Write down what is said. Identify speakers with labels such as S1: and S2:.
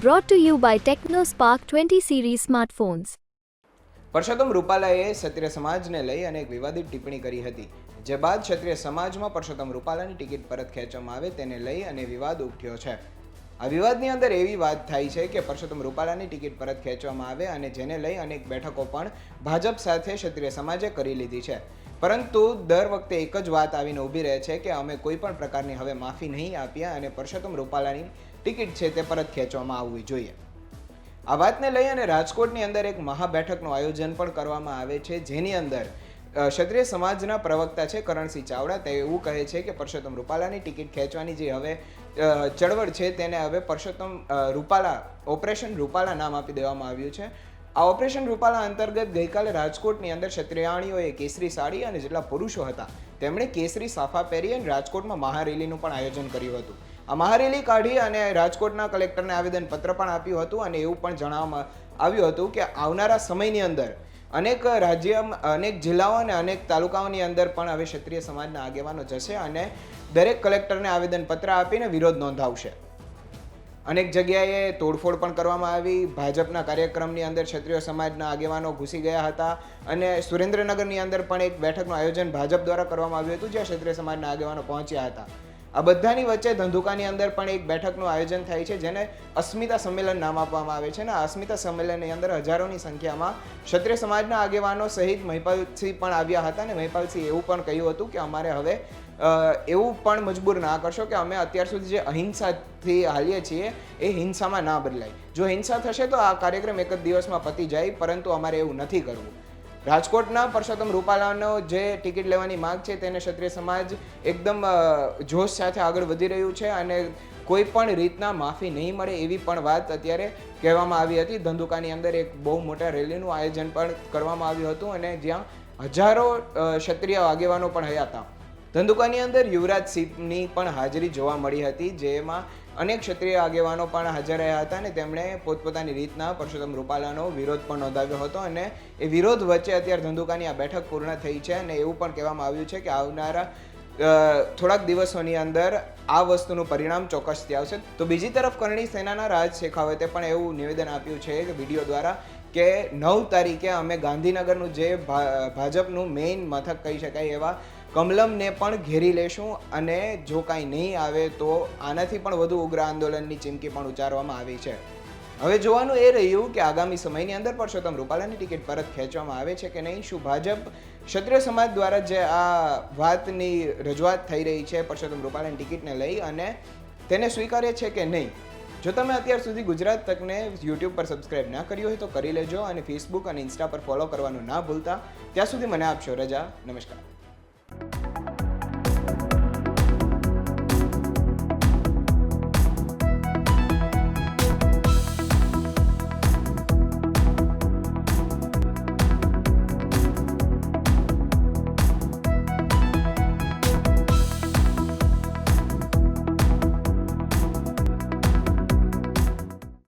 S1: Brought to you by TechnoSpark 20 series smartphones.
S2: Parshottam રૂપાલાએ ક્ષત્રિય સમાજને લઈ અને એક વિવાદિત ટિપ્પણી કરી હતી, જે બાદ ક્ષત્રિય સમાજમાં પરસોત્તમ રૂપાલાની ટિકિટ પરત ખેંચવામાં આવે તેને લઈ અને વિવાદ ઉઠ્યો છે. આ વિવાદની અંદર એવી વાત થાય છે કે પરસોત્તમ રૂપાલાની ટિકિટ પરત ખેંચવામાં આવે અને જેને લઈ અનેક બેઠકો પણ ભાજપ સાથે ક્ષત્રિય સમાજે કરી લીધી છે. પરંતુ દર વખતે એક જ વાત આવીને ઊભી રહે છે કે અમે કોઈ પણ પ્રકારની હવે માફી નહીં આપીએ અને પરસોત્તમ રૂપાલાની ટિકિટ છે તે પરત ખેંચવામાં આવવી જોઈએ. આ વાતને લઈ અને રાજકોટની અંદર એક મહાબેઠકનું આયોજન પણ કરવામાં આવે છે, જેની અંદર ક્ષત્રિય સમાજના પ્રવક્તા છે કરણસિંહ ચાવડા તે એવું કહે છે કે પરસોત્તમ રૂપાલાની ટિકિટ ખેંચવાની જે હવે ચળવળ છે તેને હવે પરસોત્તમ રૂપાલા ઓપરેશન રૂપાલા નામ આપી દેવામાં આવ્યું છે. આ ઓપરેશન રૂપાલા અંતર્ગત ગઈકાલે રાજકોટની અંદર ક્ષત્રિયાણીઓએ કેસરી સાડી અને જેટલા પુરુષો હતા તેમણે કેસરી સાફા પહેરી અને રાજકોટમાં મહારેલીનું પણ આયોજન કર્યું હતું. આ મહારેલી કાઢી અને રાજકોટના કલેક્ટરને આવેદનપત્ર પણ આપ્યું હતું અને એવું પણ જણાવવામાં આવ્યું હતું કે આવનારા સમયની અંદર અનેક અનેક જિલ્લાઓ અને અનેક તાલુકાઓની અંદર પણ હવે ક્ષત્રિય સમાજના આગેવાનો જશે અને દરેક કલેક્ટરને આવેદનપત્ર આપીને વિરોધ નોંધાવશે. અનેક જગ્યાએ તોડફોડ પણ કરવામાં આવી. ભાજપના કાર્યક્રમની અંદર ક્ષત્રિય સમાજના આગેવાનો ઘૂસી ગયા હતા અને સુરેન્દ્રનગરની અંદર પણ એક બેઠકનું આયોજન ભાજપ દ્વારા કરવામાં આવ્યું હતું, જ્યાં ક્ષત્રિય સમાજના આગેવાનો પહોંચ્યા હતા. આ બધાની વચ્ચે ધંધુકાની અંદર પણ એક બેઠકનું આયોજન થાય છે, જેને અસ્મિતા સંમેલન નામ આપવામાં આવે છે અને આ અસ્મિતા સંમેલનની અંદર હજારોની સંખ્યામાં ક્ષત્રિય સમાજના આગેવાનો સહિત મહિપાલસિંહ પણ આવ્યા હતા અને મહિપાલસિંહ એવું પણ કહ્યું હતું કે અમારે હવે એવું પણ મજબૂર ના કરશો કે અમે અત્યાર સુધી જે અહિંસાથી હાલીએ છીએ એ હિંસામાં ના બદલાય. જો હિંસા થશે તો આ કાર્યક્રમ એક જ દિવસમાં પતી જાય, પરંતુ અમારે એવું નથી કરવું. રાજકોટના પરસોત્તમ રૂપાલાનો જે ટિકિટ લેવાની માંગ છે તેને ક્ષત્રિય સમાજ એકદમ જોશ સાથે આગળ વધી રહ્યું છે અને કોઈ પણ રીતના માફી નહીં મળે એવી પણ વાત અત્યારે કહેવામાં આવી હતી. ધંધુકાની અંદર એક બહુ મોટા રેલીનું આયોજન પણ કરવામાં આવ્યું હતું અને જ્યાં હજારો ક્ષત્રિય આગેવાનો પણ રહ્યા હતા. ધંધુકાની અંદર યુવરાજસિંહની પણ હાજરી જોવા મળી હતી, જેમાં અનેક ક્ષત્રિય આગેવાનો પણ હાજર રહ્યા હતા અને તેમણે પોતપોતાની રીતના પરસોત્તમ રૂપાલાનો વિરોધ પણ નોંધાવ્યો હતો અને એ વિરોધ વચ્ચે અત્યારે ધંધુકાની આ બેઠક પૂર્ણ થઈ છે અને એવું પણ કહેવામાં આવ્યું છે કે આવનારા થોડાક દિવસોની અંદર આ વસ્તુનું પરિણામ ચોક્કસથી આવશે. તો બીજી તરફ કરણી સેનાના રાજ શેખાવતે પણ એવું નિવેદન આપ્યું છે કે વિડીયો દ્વારા કે 9 તારીખે અમે ગાંધીનગરનું જે ભાજપનું મેઇન મથક કહી શકાય એવા કમલમને પણ ઘેરી લેશું અને જો કાંઈ નહીં આવે તો આનાથી પણ વધુ ઉગ્ર આંદોલનની ચીમકી પણ ઉચ્ચારવામાં આવી છે. હવે જોવાનું એ રહ્યું કે આગામી સમયની અંદર પરસોત્તમ રૂપાલાની ટિકિટ પરત ખેંચવામાં આવે છે કે નહીં. શું ભાજપ ક્ષત્રિય સમાજ દ્વારા જે આ વાતની રજૂઆત થઈ રહી છે પરસોત્તમ રૂપાલાની ટિકિટને લઈ અને તેને સ્વીકારે છે કે નહીં. જો તમે અત્યાર સુધી ગુજરાત તકને યુટ્યુબ પર સબસ્ક્રાઇબ ના કર્યું હોય તો કરી લેજો અને ફેસબુક અને ઇન્સ્ટા પર ફોલો કરવાનું ના ભૂલતા. ત્યાં સુધી મને આપશો રજા. નમસ્કાર.